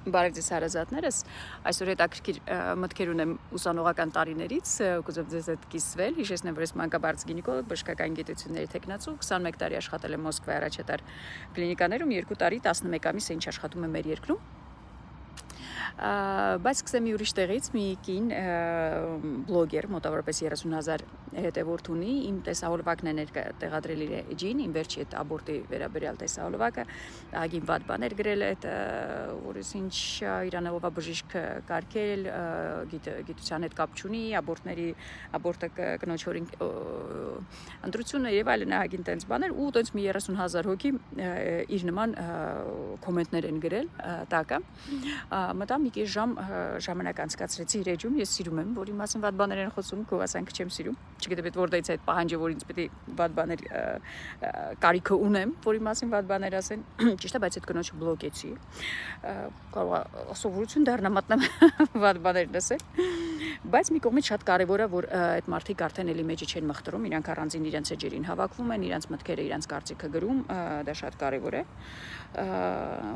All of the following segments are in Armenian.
Բարև ձեզ հարազատներս, այսօր հետաքրքիր մտքեր ունեմ ուսանողական տարիներից, կուզեմ ձեզ հետ կիսվել, հիշեցնեմ, որ ես մանկաբարձ գինեկոլոգ, բժշկական գիտությունների թեկնածու, 21 տարի աշխատել եմ Մոսկվայի առաջատար կլինիկաներում, 2 տարի 11 ամիս ինչ աշխատում եմ մեր երկրում, բայց սկսեմ մի ուրիշ տեղից, մի կին բլոգեր, մոտավորապես 30,000 հետևորդ ունի, իմ տեսահոլովակն է տեղադրել իր էջին, իմ վերջի այդ աբորտի վերաբերյալ տեսահոլովակը, ագին վատ բաներ գրել այդ, որից ինչ իրանավովա բժիշկ կարգել, գիտության հետ կապ չունի, աբորտը կնոջ ընտրությունը եւ այլն ագին տենց բաներ, ու տենց մի 30,000 հոգի իր նման կոմենտներ են գրել տակը, մտա մի քիչ ժամանակ անցկացրեցի իր էջում, ես սիրում եմ, որ իմ մասին վատ բաներ են խոսում, քո ասանք չեմ սիրում, չգիտեմ այդ որտեղից է այդ պահանջը, որ ինձ պետք է վատ բաներ կարիքը ունեմ, որ իմ մասին վատ բաներ ասեն, ճիշտ է, բայց այդ կնոջը բլոկեցի, կարող է սովորություն դառնա մատնեմ վատ բաներ լսել, բայց մի կողմից շատ կարևոր է, որ այդ մարդիկ արդեն էլի մեջը չեն մխտրում, իրանք առանձին իրենց էջերին հավաքվում են, իրենց մտքերը, իրենց կարծիքը գրում, դա շատ կարևոր է,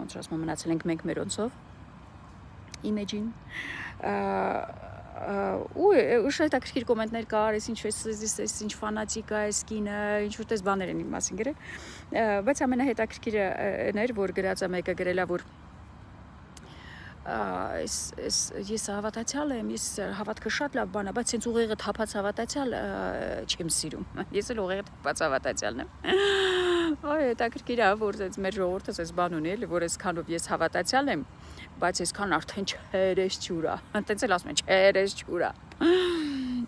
ոնց ասում մնացել ենք մենք մերոնցով իմեջին ու շատ հետաքրքիր կոմենտներ կար, այս ինչ ֆանատիկ է, այս կինը, ինչ որ տես բաներ են իմ մասին գրել, բայց ամենահետաքրքիրը էր, որ գրածը մեկը գրել է, որ ես հավատացյալ եմ, ես հավատքը շատ լավ բան է, բայց հենց ուղեղը թափած հավատացյալ չեմ սիրում, ես էլ ուղեղը թափած հավատացյալն եմ, հետաքրքիր է, որ մեր ժողովուրդը այս բան ունի, որ այսքանով ես հավատացյալ եմ, բայց այսքան արդեն չերես ջուրա, տենց էլ ասում են չերես ջուրա,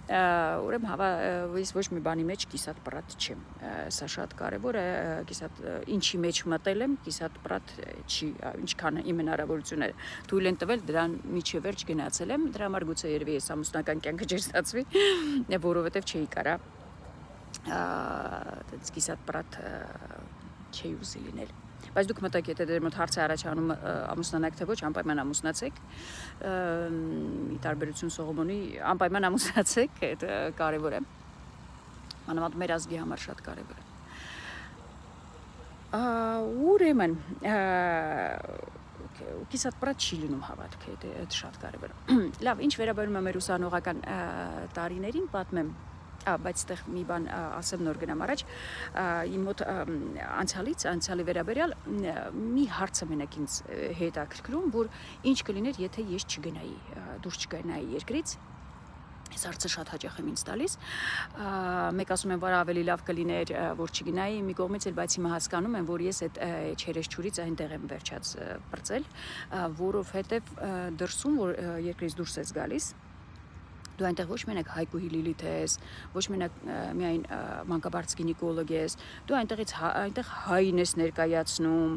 ուրեմն ես ոչ մի բանի մեջ կիսատ պրատ չեմ, սա շատ կարևոր է, ինչի մեջ մտել եմ, կիսատ պրատ չի, ինչքան իմ հնարավորությունները թույլ են տվել, դրան միջև վերջ գնացել եմ, դրա համար գուցե երևի ես ամուսնական կյանքը չէր ստացվի, որովհետև չէի կարա կիսատ պրատ չէի ուզի լինել։ Բայց դուք մտեք, եթե դեր մոտ հարց է առաջանում ամուսնանաք թե ոչ, անպայման ամուսնացեք, ի տարբերություն Սողոմոնի, անպայման ամուսնացեք, այդ կարևոր է, մանավանդ մեր ազգի համար շատ կարևոր է։ Ուրեմն, կիսատ պրատ չի լինում հավատքը, այդ շատ կարևոր է։ Լավ, ինչ վերաբերում է մեր ուսանողական տարիներին, պատմեմ, բայց այդտեղ մի բան ասեմ նոր գնամ առաջ, իմ մոտ անցյալի վերաբերյալ մի հարցը մենակ ինձ հետաքրքրում, որ ինչ կլիներ, եթե ես չգնայի, դուրս չգնայի երկրից, այս հարցը շատ հաճախ եմ ինձ տալիս, մեկ ասում եմ, որ ավելի լավ կլիներ, որ չգնայի, մի կողմից էլ, բայց հիմա հասկանում եմ, որ ես այդ չերեսչուրից այնտեղ եմ վերջած պրծել, որովհետև դրսում, որ երկրից դուրս ես գալիս, դու այնտեղ ոչ մենակ Հայկուհի Լիլիթ ես, ոչ մենակ միայն մանկաբարձ գինեկոլոգ ես, դու այնտեղ հայն ես ներկայացնում,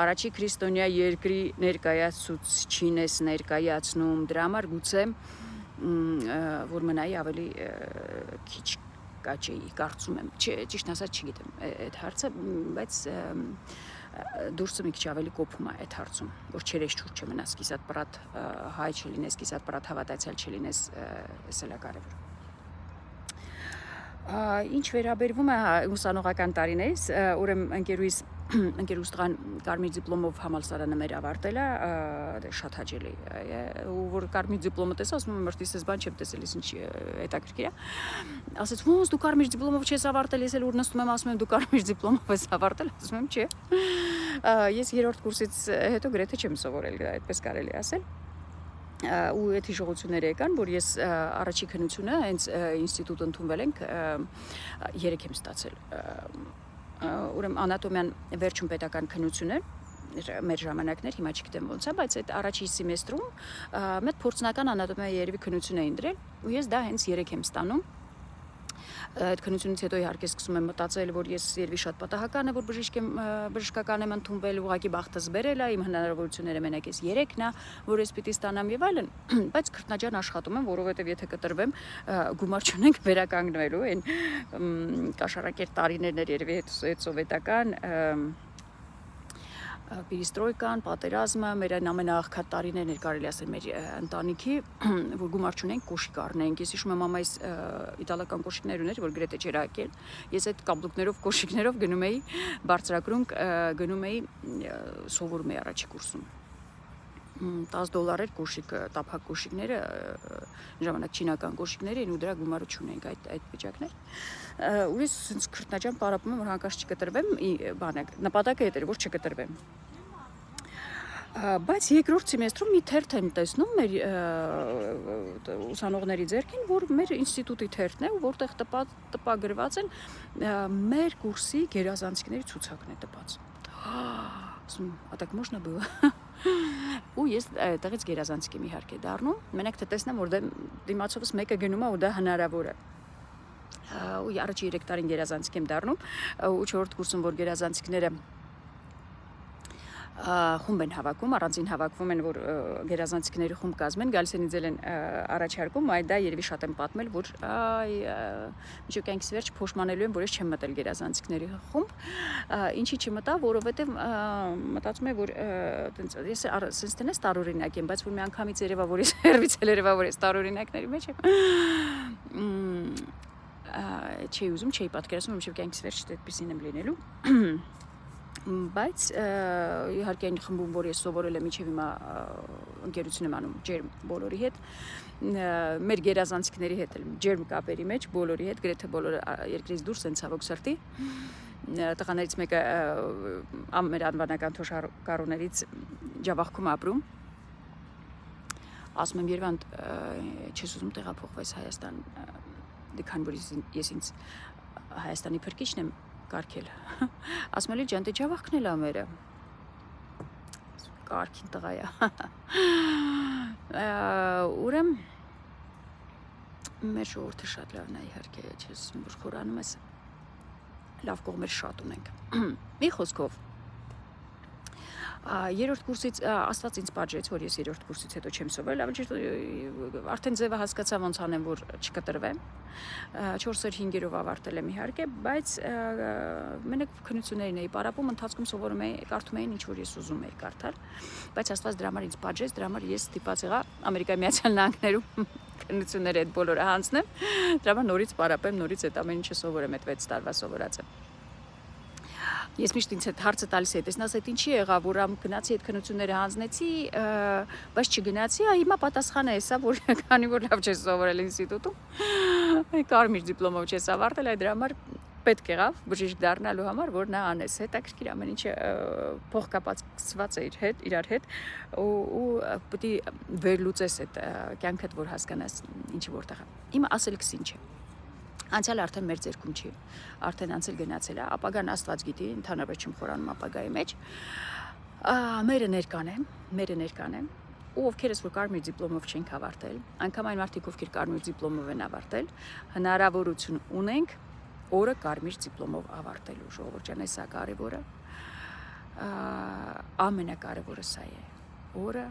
առաջի քրիստոնյա երկրի ներկայացուցչին ես ներկայացնում, դրա համար գուցե որ մնայի ավելի քիչ կաճեի, կարծում եմ, ճիշտ ասած չգիտեմ այդ հարցը, բայց դուրսը մի քիչ ավելի կոփում է այդ հարցում, որ չերեսչուր չմնաս, կիսատ պրատ հայ չլինես, կիսատ պրատ հավատացյալ չլինես, էս էլ է կարևոր։ Ինչ վերաբերվում է ուսանողական տարիներից, ուրեմն ընկերուս տղան կարմիր դիպլոմով համալսարանը մեր ավարտել է, շատ հաճելի է, ու որ կարմիր դիպլոմը տեսա, ասում եմ, մրտիս ես բան չեմ տեսել, ես ինչ հետաքրքիր է, ասեց, ոնց դու կարմիր դիպլոմով չես ավարտել, ես էլ ուր նստում եմ, ասում եմ, դու կարմիր դիպլոմով ես ավարտել, ասում եմ, չէ, ես 3-րդ կուրսից հետո գրեթե չեմ սովորել, այդպես կարելի ասել, ու այդ հիշողությունները եկան, որ ես առաջի քննությունը հենց ինստիտուտ ընդունվել ենք 3 եմ ստացել, ուրեմն անատոմիան վերջում պետական քննություն էր, մեր ժամանակներ, հիմա չգիտեմ ոնց է, բայց այդ առաջի սեմեստրում մեծ փորձնական անատոմիայի երևի քննություն էին դրել, ու ես դա հենց 3 եմ ստանում, այդ քննությունից հետո իհարկե սկսում եմ մտածել, որ ես երևի շատ պատահական է, որ բժշկական եմ ընդունվել, ուղղակի բախտս բերել է, իմ հնարավորությունները մենակ էս 3-ն է, որ ես պիտի ստանամ եւ այլն, բայց քրտնաջան աշխատում եմ, որովհետեւ եթե կտրվեմ, գումար չունենք վերականգնվելու, այն կաշառակեր տարիներն էր երևի այդ սովետական Պերիստրոյկան, պատերազմը, մեր ամենաաղքատ տարիներն էր կարելի ասել մեր ընտանիքի, որ գումար չունենք, կոշիկ առնենք։ Ես հիշում եմ մամայիս իտալական կոշիկներ ուներ, որ գրեթե չէր հագել։ Ես այդ կաբլուկներով, կոշիկներով գնում էի բարձրակրունկ, գնում էի սովորում էի առաջի կուրսում։ $10 էր կոշիկ, տափակ կոշիկները, ժամանակ չինական կոշիկներ էին ու դրա գումարը չունենք այդ վիճակներ։ Ու ես ինձ քրտնաջան պարապում եմ, որ հանկարծ չկտրվեմ, բանը նպատակը հետ էր, որ չկտրվեմ։ Բայց երկրորդ սեմեստրում մի թերթ եմ տեսնում մեր ուսանողների ձեռքին, որ մեր ինստիտուտի թերթն է, որտեղ տպագրված են մեր կուրսի գերազանցիկների ցուցակն է տպած։ А так можно было։ Ու ես այդտեղից գերազանցիկ եմ իհարկե դառնում, մենակ թե տեսնեմ, որ դիմացովս մեկը գնում է ու դա հնարավոր է։ Ու առաջի 3 տարին գերազանցիկ եմ դառնում, ու 4-րդ կուրսում որ գերազանցիկները խումբ են հավաքում, առանձին հավաքվում են, որ գերազանցիկների խումբ կազմեն, գալիս են իձել են առաջարկում, այ դա երևի շատ եմ պատմել, որ մինչև կյանքիս վերջ փոշմանելու եմ, որ ես չեմ մտել գերազանցիկների խումբ, ինչի չմտա, որովհետև մտածում եմ, որ ես sense տնես տարօրինակ եմ, բայց որ մի անգամից երևա, որ ես հերվից էլ երևա, որ ես տարօրինակների մեջ եմ, չէի ուզում, չէի պատկերացնում, մինչև կյանքիս վերջ այդպեսին եմ լինելու։ Բայց իհարկե այն խմբում, որ ես սովորել եմ մինչև հիմա ընկերություն եմ անում ջերմ բոլորի հետ, մեր գերազանցիկների հետ էլ ջերմ կապերի մեջ բոլորի հետ, գրեթե բոլորը երկրից դուրս են ցավոք սրտի։ Տղաներից մեկը մեր անվանական թոշակառուներից Ջավախքում ապրում։ Ասում եմ Երևան, չես ուզում տեղափոխվես Հայաստան, քանի որ ես ինձ Հայաստանի փրկիչն եմ կարգել։ Ասում էլի ջան, դե Ջավախքն էլ ամերը։ Կարգին տղա է։ Ուրեմն մեր ժողովուրդը շատ լավն է իհարկե, չես որ խորանում ես։ Լավ կողմեր շատ ունենք։ Մի խոսքով երրորդ կուրսից Աստված ինձ պատժեց, որ ես երրորդ կուրսից հետո չեմ սովորել, արդեն ձևը հասկացա ոնց անեմ, որ չկտրվեմ։ 4-ր 5-երով ավարտել եմ իհարկե, բայց մենակ քննություններին էի պարապում, ընթացքում սովորում էի, կարդում էի ինչ որ ես ուզում էի կարդալ, բայց Աստված դրա համար ինձ պատժեց, դրա համար ես ստիպված եղա Ամերիկայի Միացյալ Նահանգներում քննությունները այդ բոլորը հանձնեմ, դրա համար նորից պարապեմ, նորից այդ ամեն ինչը սովորեմ, այդ 6 տարվա սովորածը։ Ես միշտ ինձ հետ հարցը տալիս եմ, տեսնաս այդ ինչի եղավ, որ գնացի այդ քննությունները հանձնեցի, բայց չգնացի, հիմա պատասխանը է սա, որ քանի որ լավ չես սովորել ինստիտուտում, կարմիր դիպլոմով չես ավարտել, այդ դրա համար պետք եղավ բժիշկ դառնալու համար, որ նա անես, հետաքրքիր ամեն ինչը փոխկապակցված է իրար հետ ու պետք է վերլուծես այդ կյանքդ, որ հասկանաս ինչի որտեղ է։ Իմ ասելքս ինչ է։ Անցյալ արդեն մեր ձեռքում չի, արդեն անցել գնացել է, ապագան Աստված գիտի, ընդհանրապես չեմ խորանում ապագայի մեջ, մերը ներկան է, ու ովքերս որ կարմիր դիպլոմով չենք ավարտել, անգամ այն մարդիկ, ովքեր կարմիր դիպլոմով են ավարտել, հնարավորություն ունենք օրը կարմիր դիպլոմով ավարտելու, ժողովուրդ ջան, սա կարևորը, ամենակարևորը սա է, օրը,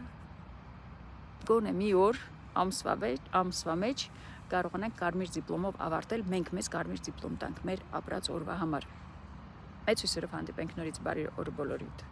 գոնե մի օր, ամսվա մեջ, կարողանանք կարմիր դիպլոմով ավարտել, մենք մեզ կարմիր դիպլոմ տանք մեր ապրած օրվա համար։ Այդ հույսերով հանդիպենք նորից բարի օր բոլորիդ։